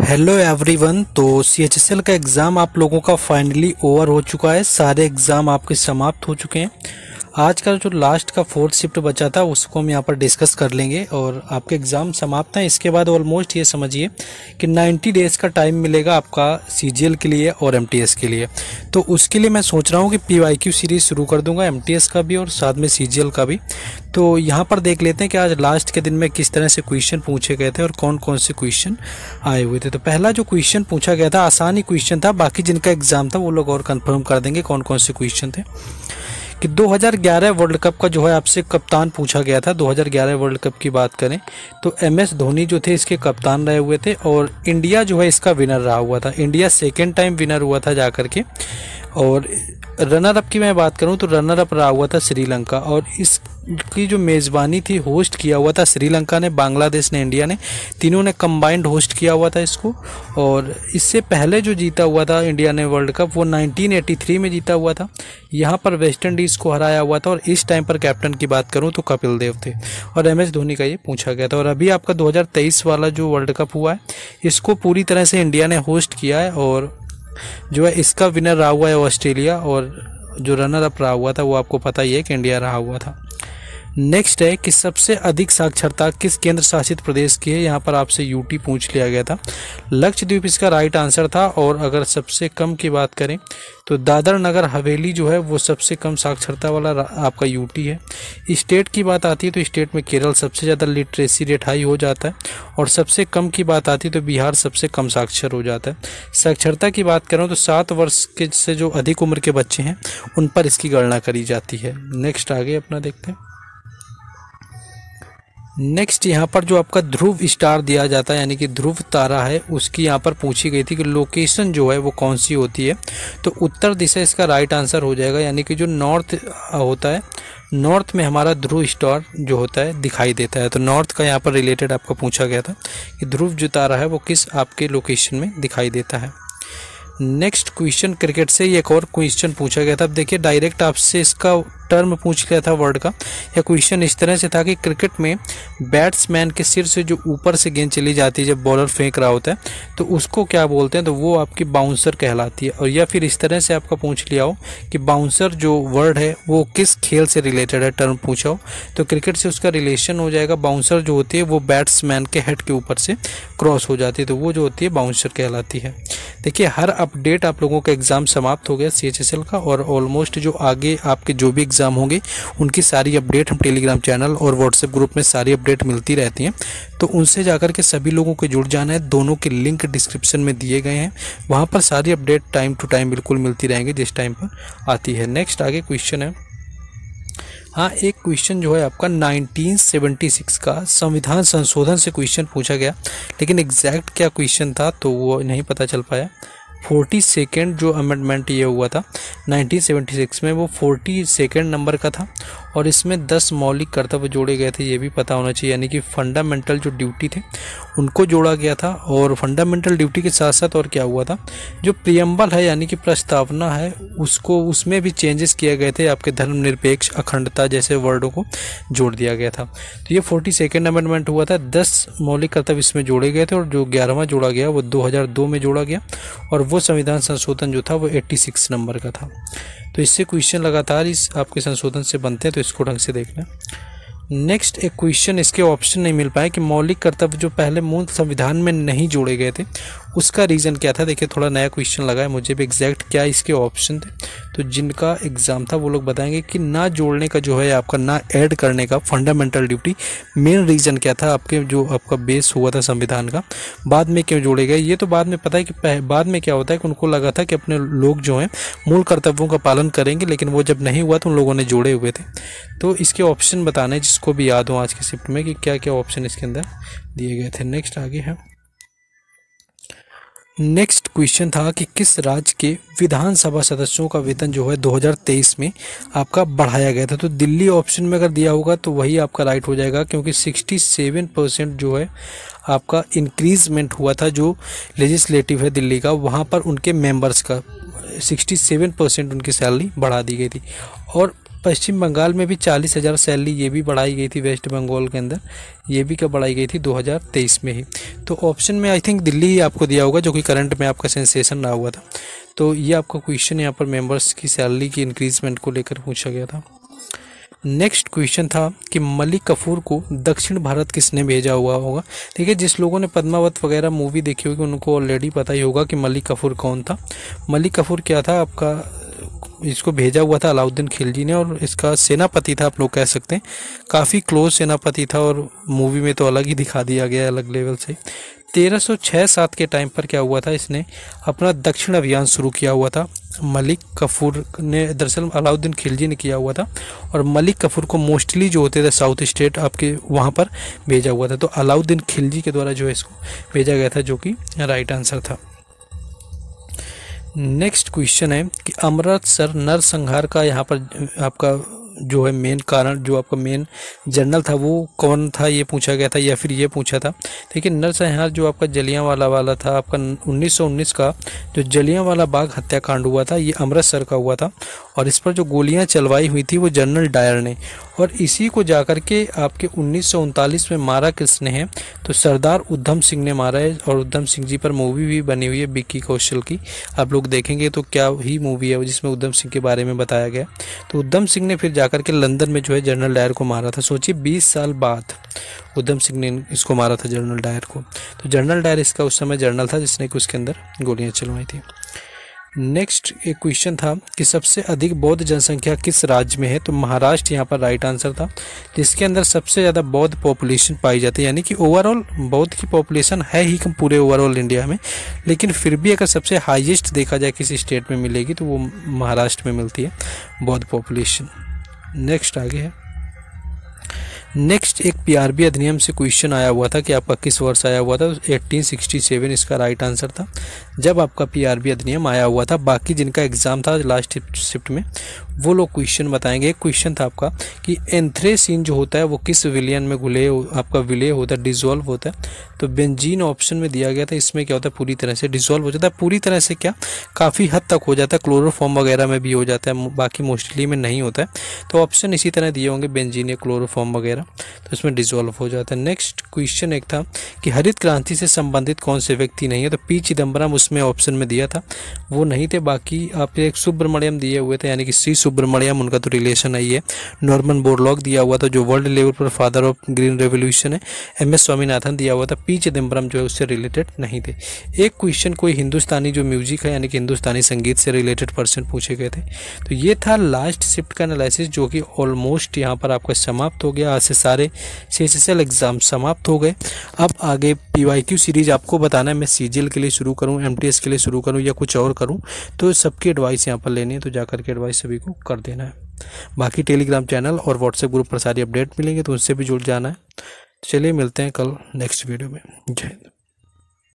Hello everyone. तो CHSL का exam आप लोगों का फाइनली ओवर हो चुका है। सारे एग्ज़ाम आपके समाप्त हो चुके हैं। आज का जो लास्ट का फोर्थ शिफ्ट बचा था उसको हम यहाँ पर डिस्कस कर लेंगे और आपके एग्ज़ाम समाप्त हैं। इसके बाद ऑलमोस्ट ये समझिए कि 90 डेज़ का टाइम मिलेगा आपका सीजीएल के लिए और एमटीएस के लिए। तो उसके लिए मैं सोच रहा हूँ कि पीवाईक्यू सीरीज़ शुरू कर दूंगा, एमटीएस का भी और साथ में सीजीएल का भी। तो यहाँ पर देख लेते हैं कि आज लास्ट के दिन में किस तरह से क्वेश्चन पूछे गए थे और कौन कौन से क्वेश्चन आए हुए थे। तो पहला जो क्वेश्चन पूछा गया था आसान ही क्वेश्चन था, बाकी जिनका एग्ज़ाम था वो लोग और कंफर्म कर देंगे कौन कौन से क्वेश्चन थे। कि 2011 वर्ल्ड कप का जो है आपसे कप्तान पूछा गया था। 2011 वर्ल्ड कप की बात करें तो एमएस धोनी जो थे इसके कप्तान रहे हुए थे और इंडिया जो है इसका विनर रहा हुआ था। इंडिया सेकेंड टाइम विनर हुआ था जाकर के। और रनर अप की मैं बात करूं तो रनर अप रहा हुआ था श्रीलंका और इसकी जो मेज़बानी थी होस्ट किया हुआ था श्रीलंका ने, बांग्लादेश ने, इंडिया ने, तीनों ने कंबाइंड होस्ट किया हुआ था इसको। और इससे पहले जो जीता हुआ था इंडिया ने वर्ल्ड कप वो 1983 में जीता हुआ था। यहाँ पर वेस्ट इंडीज़ को हराया हुआ था और इस टाइम पर कैप्टन की बात करूँ तो कपिल देव थे और एमएस धोनी का ये पूछा गया था। और अभी आपका 2023 वाला जो वर्ल्ड कप हुआ है इसको पूरी तरह से इंडिया ने होस्ट किया है और जो है इसका विनर रहा हुआ है ऑस्ट्रेलिया और जो रनर अप रहा हुआ था वो आपको पता ही है कि इंडिया रहा हुआ था। नेक्स्ट है कि सबसे अधिक साक्षरता किस केंद्र शासित प्रदेश की है। यहाँ पर आपसे यूटी पूछ लिया गया था। लक्षद्वीप इसका राइट आंसर था। और अगर सबसे कम की बात करें तो दादर नगर हवेली जो है वो सबसे कम साक्षरता वाला आपका यूटी है। स्टेट की बात आती है तो स्टेट में केरल सबसे ज़्यादा लिटरेसी रेट हाई हो जाता है और सबसे कम की बात आती है तो बिहार सबसे कम साक्षर हो जाता है। साक्षरता की बात करें तो 7 वर्ष के से जो अधिक उम्र के बच्चे हैं उन पर इसकी गणना करी जाती है। नेक्स्ट आगे अपना देखते हैं। नेक्स्ट यहाँ पर जो आपका ध्रुव स्टार दिया जाता है यानी कि ध्रुव तारा है उसकी यहाँ पर पूछी गई थी कि लोकेशन जो है वो कौन सी होती है। तो उत्तर दिशा इसका राइट आंसर हो जाएगा यानी कि जो नॉर्थ होता है, नॉर्थ में हमारा ध्रुव स्टार जो होता है दिखाई देता है। तो नॉर्थ का यहाँ पर रिलेटेड आपका पूछा गया था कि ध्रुव जो तारा है वो किस आपके लोकेशन में दिखाई देता है। नेक्स्ट क्वेश्चन क्रिकेट से ही एक और क्वेश्चन पूछा गया था। अब देखिए डायरेक्ट आपसे इसका टर्म पूछ लिया था वर्ड का। यह क्वेश्चन इस तरह से था कि क्रिकेट में बैट्समैन के सिर से जो ऊपर से गेंद चली जाती है जब बॉलर फेंक रहा होता है तो उसको क्या बोलते हैं, तो वो आपकी बाउंसर कहलाती है। और या फिर इस तरह से आपका पूछ लिया हो कि बाउंसर जो वर्ड है वो किस खेल से रिलेटेड है, टर्म पूछा हो तो क्रिकेट से उसका रिलेशन हो जाएगा। बाउंसर जो होती है वो बैट्समैन के हेड के ऊपर से क्रॉस हो जाती है तो वो जो होती है बाउंसर कहलाती है। देखिए हर अपडेट आप लोगों का एग्ज़ाम समाप्त हो गया सीएचएसएल का और ऑलमोस्ट जो आगे आपके जो भी एग्ज़ाम होंगे उनकी सारी अपडेट हम टेलीग्राम चैनल और व्हाट्सएप ग्रुप में सारी अपडेट मिलती रहती हैं। तो उनसे जाकर के सभी लोगों को जुड़ जाना है। दोनों के लिंक डिस्क्रिप्शन में दिए गए हैं, वहाँ पर सारी अपडेट टाइम टू टाइम बिल्कुल मिलती रहेंगी जिस टाइम पर आती है। नेक्स्ट आगे क्वेश्चन है। हाँ, एक क्वेश्चन जो है आपका 1976 का संविधान संशोधन से क्वेश्चन पूछा गया, लेकिन एग्जैक्ट क्या क्वेश्चन था तो वो नहीं पता चल पाया। 42nd जो अमेंडमेंट ये हुआ था 1976 में वो 42nd नंबर का था और इसमें 10 मौलिक कर्तव्य जोड़े गए थे, ये भी पता होना चाहिए। यानी कि फंडामेंटल जो ड्यूटी थे उनको जोड़ा गया था और फंडामेंटल ड्यूटी के साथ साथ और क्या हुआ था, जो प्रियम्बल है यानी कि प्रस्तावना है उसको उसमें भी चेंजेस किए गए थे। आपके धर्मनिरपेक्ष, अखंडता जैसे वर्डों को जोड़ दिया गया था। तो ये 42nd अमेंडमेंट हुआ था। 10 मौलिक कर्तव्य इसमें जोड़े गए थे और जो 11वां जोड़ा गया वो 2002 में जोड़ा गया और वो संविधान संशोधन जो था वो 86 नंबर का था। तो इससे क्वेश्चन लगातार इस आपके संशोधन से बनते हैं तो इसको ढंग से देखना। नेक्स्ट एक क्वेश्चन इसके ऑप्शन नहीं मिल पाए कि मौलिक कर्तव्य जो पहले मूल संविधान में नहीं जोड़े गए थे उसका रीज़न क्या था। देखिए थोड़ा नया क्वेश्चन लगा है मुझे भी, एग्जैक्ट क्या इसके ऑप्शन थे तो जिनका एग्ज़ाम था वो लोग बताएंगे कि ना जोड़ने का जो है आपका, ना ऐड करने का फंडामेंटल ड्यूटी मेन रीज़न क्या था आपके जो आपका बेस हुआ था संविधान का, बाद में क्यों जोड़े गए। ये तो बाद में पता है कि बाद में क्या होता है कि उनको लगा था कि अपने लोग जो हैं मूल कर्तव्यों का पालन करेंगे, लेकिन वो जब नहीं हुआ तो उन लोगों ने जोड़े हुए थे। तो इसके ऑप्शन बताने जिसको भी याद हो आज के शिफ्ट में कि क्या क्या ऑप्शन इसके अंदर दिए गए थे। नेक्स्ट आगे है। नेक्स्ट क्वेश्चन था कि किस राज्य के विधानसभा सदस्यों का वेतन जो है 2023 में आपका बढ़ाया गया था। तो दिल्ली ऑप्शन में अगर दिया होगा तो वही आपका राइट हो जाएगा क्योंकि 67% जो है आपका इंक्रीजमेंट हुआ था जो लेजिस्लेटिव है दिल्ली का, वहाँ पर उनके मेंबर्स का 67% उनकी सैलरी बढ़ा दी गई थी। और पश्चिम बंगाल में भी 40,000 सैलरी ये भी बढ़ाई गई थी वेस्ट बंगाल के अंदर, ये भी कब बढ़ाई गई थी 2023 में ही। तो ऑप्शन में आई थिंक दिल्ली ही आपको दिया होगा, जो कि करंट में आपका सेंसेशन रहा हुआ था। तो ये आपका क्वेश्चन यहाँ पर मेंबर्स की सैलरी की इंक्रीजमेंट को लेकर पूछा गया था। नेक्स्ट क्वेश्चन था कि मलिक कफूर को दक्षिण भारत किसने भेजा हुआ होगा। ठीक है, जिस लोगों ने पद्मावत वगैरह मूवी देखी होगी उनको ऑलरेडी पता ही होगा कि मलिक कफूर कौन था। मलिक कफूर क्या था आपका, इसको भेजा हुआ था अलाउद्दीन खिलजी ने, और इसका सेनापति था, आप लोग कह सकते हैं काफ़ी क्लोज सेनापति था, और मूवी में तो अलग ही दिखा दिया गया अलग लेवल से। 1306-7 के टाइम पर क्या हुआ था, इसने अपना दक्षिण अभियान शुरू किया हुआ था। मलिक कफूर ने, दरअसल अलाउद्दीन खिलजी ने किया हुआ था, और मलिक कफूर को मोस्टली जो होते थे साउथ स्टेट आपके वहाँ पर भेजा हुआ था। तो अलाउद्दीन खिलजी के द्वारा जो है इसको भेजा गया था, जो कि राइट आंसर था। नेक्स्ट क्वेश्चन है कि अमृतसर नरसंहार का यहाँ पर आपका जो है मेन कारण, जो आपका मेन जनरल था वो कौन था, ये पूछा गया था, या फिर ये पूछा था। देखिए नरसंहार जो आपका जलियांवाला वाला था, आपका 1919 का जो जलियांवाला बाग हत्याकांड हुआ था, ये अमृतसर का हुआ था, और इस पर जो गोलियां चलवाई हुई थी वो जनरल डायर ने, और इसी को जाकर के आपके 1939 में मारा किसने है, तो सरदार उधम सिंह ने मारा है। और उधम सिंह जी पर मूवी भी बनी हुई है विक्की कौशल की, आप लोग देखेंगे तो क्या ही मूवी है जिसमें उधम सिंह के बारे में बताया गया। तो उधम सिंह ने फिर जाकर के लंदन में जो है जनरल डायर को मारा था। सोचिए 20 साल बाद उधम सिंह ने इसको मारा था जनरल डायर को। तो जनरल डायर इसका उस समय जनरल था जिसने कि उसके अंदर गोलियां चलवाई थी। नेक्स्ट एक क्वेश्चन था कि सबसे अधिक बौद्ध जनसंख्या किस राज्य में है, तो महाराष्ट्र यहाँ पर राइट आंसर था, जिसके अंदर सबसे ज़्यादा बौद्ध पॉपुलेशन पाई जाती है। यानी कि ओवरऑल बौद्ध की पॉपुलेशन है ही कम पूरे ओवरऑल इंडिया में, लेकिन फिर भी अगर सबसे हाईएस्ट देखा जाए किसी स्टेट में मिलेगी तो वो महाराष्ट्र में मिलती है बौद्ध पॉपुलेशन। नेक्स्ट आगे है, नेक्स्ट एक पीआरबी अधिनियम से क्वेश्चन आया हुआ था कि आपका किस वर्ष आया हुआ था, 1867 इसका राइट आंसर था जब आपका पीआरबी अधिनियम आया हुआ था। बाकी जिनका एग्जाम था लास्ट शिफ्ट में वो लोग क्वेश्चन बताएंगे। एक क्वेश्चन था आपका कि एंथ्रेसीन जो होता है वो किस विलयन में आपका विलय होता है, डिजोल्व होता है, तो बेंजीन ऑप्शन में दिया गया था। इसमें क्या होता है, पूरी तरह से डिजोल्व हो जाता है, पूरी तरह से क्या काफ़ी हद तक हो जाता है, क्लोरोफॉर्म वगैरह में भी हो जाता है, बाकी मोस्टली में नहीं होता है। तो ऑप्शन इसी तरह दिए होंगे बेंजीन या क्लोरोफॉर्म वगैरह, तो इसमें डिजोल्व हो जाता है। नेक्स्ट क्वेश्चन एक था कि हरित क्रांति से संबंधित कौन से व्यक्ति नहीं है, तो पी चिदम्बरम उसमें ऑप्शन में दिया था, वो नहीं थे। बाकी आप एक सुब्रमण्यम दिए हुए थे, यानी कि सी सुब्रमण्यम, उनका तो रिलेशन है ये। नॉर्मन बोरलॉग दिया हुआ था जो वर्ल्ड लेवल पर फादर ऑफ ग्रीन रेवोल्यूशन है। एम.एस. स्वामीनाथन दिया हुआ था। पी चिदम्बरम जो है उससे रिलेटेड नहीं थे। एक क्वेश्चन कोई हिंदुस्तानी जो म्यूजिक है यानी कि हिंदुस्तानी संगीत से रिलेटेड पर्सन पूछे गए थे। तो ये था लास्ट शिफ्ट का एनालिसिस, जो कि ऑलमोस्ट यहाँ पर आपका समाप्त हो गया। आज से सारे CSSL एग्जाम समाप्त हो गए। अब आगे PYQ सीरीज आपको बताना है, मैं CGL के लिए शुरू करूँ, MTS के लिए शुरू करूँ या कुछ और करूँ, तो सबकी एडवाइस यहाँ पर लेनी है, तो जाकर के एडवाइस सभी को कर देना है। बाकी टेलीग्राम चैनल और व्हाट्सएप ग्रुप पर सारी अपडेट मिलेंगे, तो उनसे भी जुड़ जाना है। चलिए मिलते हैं कल नेक्स्ट वीडियो में। जय हिंद।